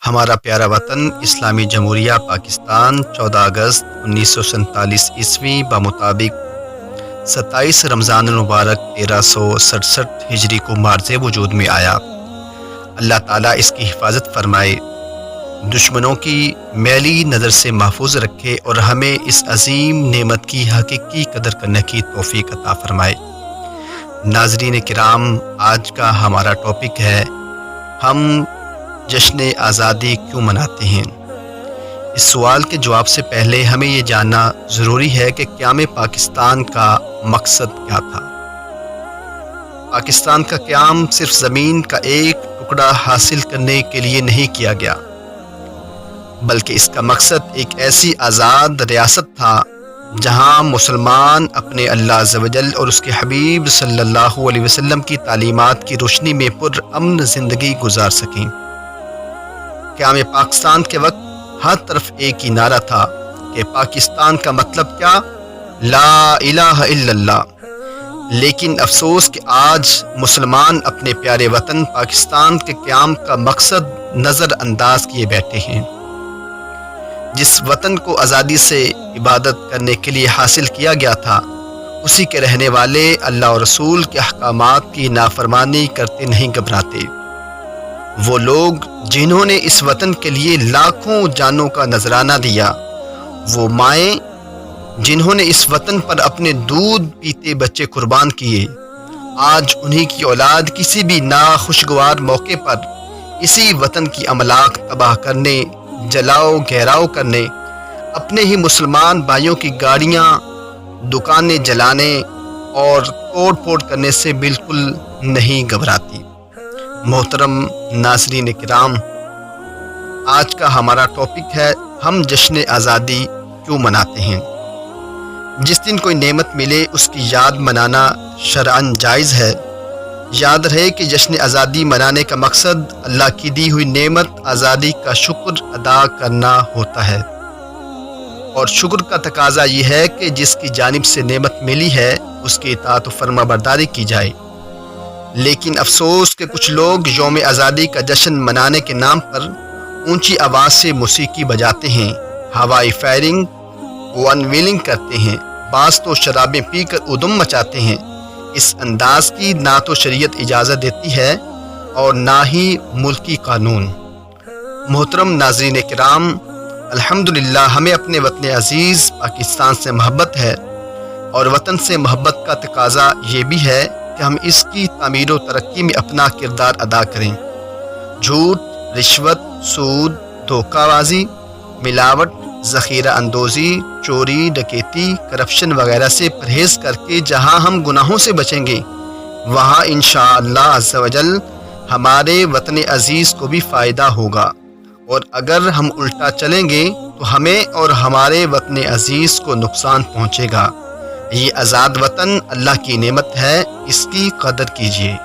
ہمارا پیارا وطن اسلامی جمہوریہ پاکستان 14 اگست 1947 عیسوی بمطابق 27 رمضان المبارک 1367 ہجری کو مارز وجود میں آیا۔ اللہ تعالیٰ اس کی حفاظت فرمائے، دشمنوں کی میلی نظر سے محفوظ رکھے اور ہمیں اس عظیم نعمت کی حقیقی قدر کرنے کی توفیق عطا فرمائے۔ ناظرین کرام، آج کا ہمارا ٹاپک ہے ہم جشن آزادی کیوں مناتے ہیں۔ اس سوال کے جواب سے پہلے ہمیں یہ جاننا ضروری ہے کہ قیام پاکستان کا مقصد کیا تھا۔ پاکستان کا قیام صرف زمین کا ایک ٹکڑا حاصل کرنے کے لیے نہیں کیا گیا، بلکہ اس کا مقصد ایک ایسی آزاد ریاست تھا جہاں مسلمان اپنے اللہ عز و جل اور اس کے حبیب صلی اللہ علیہ وسلم کی تعلیمات کی روشنی میں پرامن زندگی گزار سکیں۔ قیام پاکستان کے وقت ہر طرف ایک ہی نعرہ تھا کہ پاکستان کا مطلب کیا؟ لا الہ الا اللہ۔ لیکن افسوس کہ آج مسلمان اپنے پیارے وطن پاکستان کے قیام کا مقصد نظر انداز کیے بیٹھے ہیں۔ جس وطن کو آزادی سے عبادت کرنے کے لیے حاصل کیا گیا تھا، اسی کے رہنے والے اللہ اور رسول کے احکامات کی نافرمانی کرتے نہیں گھبراتے۔ وہ لوگ جنہوں نے اس وطن کے لیے لاکھوں جانوں کا نذرانہ دیا، وہ مائیں جنہوں نے اس وطن پر اپنے دودھ پیتے بچے قربان کیے، آج انہی کی اولاد کسی بھی ناخوشگوار موقع پر اسی وطن کی املاک تباہ کرنے، جلاؤ گہراؤ کرنے، اپنے ہی مسلمان بھائیوں کی گاڑیاں، دکانیں جلانے اور توڑ پھوڑ کرنے سے بالکل نہیں گھبراتی۔ محترم ناظرین کرام، آج کا ہمارا ٹاپک ہے ہم جشن آزادی کیوں مناتے ہیں۔ جس دن کوئی نعمت ملے اس کی یاد منانا شرعاً جائز ہے۔ یاد رہے کہ جشن آزادی منانے کا مقصد اللہ کی دی ہوئی نعمت آزادی کا شکر ادا کرنا ہوتا ہے، اور شکر کا تقاضا یہ ہے کہ جس کی جانب سے نعمت ملی ہے اس کی اطاعت و فرما برداری کی جائے۔ لیکن افسوس کہ کچھ لوگ یوم آزادی کا جشن منانے کے نام پر اونچی آواز سے موسیقی بجاتے ہیں، ہوائی فائرنگ و انویلنگ کرتے ہیں، بعض تو شرابیں پی کر ادھم مچاتے ہیں۔ اس انداز کی نہ تو شریعت اجازت دیتی ہے اور نہ ہی ملکی قانون۔ محترم ناظرین کرام، الحمدللہ ہمیں اپنے وطن عزیز پاکستان سے محبت ہے، اور وطن سے محبت کا تقاضا یہ بھی ہے کہ ہم اس کی تعمیر و ترقی میں اپنا کردار ادا کریں۔ جھوٹ، رشوت، سود، دھوکہ بازی، ملاوٹ، ذخیرہ اندوزی، چوری، ڈکیتی، کرپشن وغیرہ سے پرہیز کر کے جہاں ہم گناہوں سے بچیں گے، وہاں انشاءاللہ عز و جل ہمارے وطن عزیز کو بھی فائدہ ہوگا، اور اگر ہم الٹا چلیں گے تو ہمیں اور ہمارے وطن عزیز کو نقصان پہنچے گا۔ یہ آزاد وطن اللہ کی نعمت ہے، اس کی قدر کیجیے۔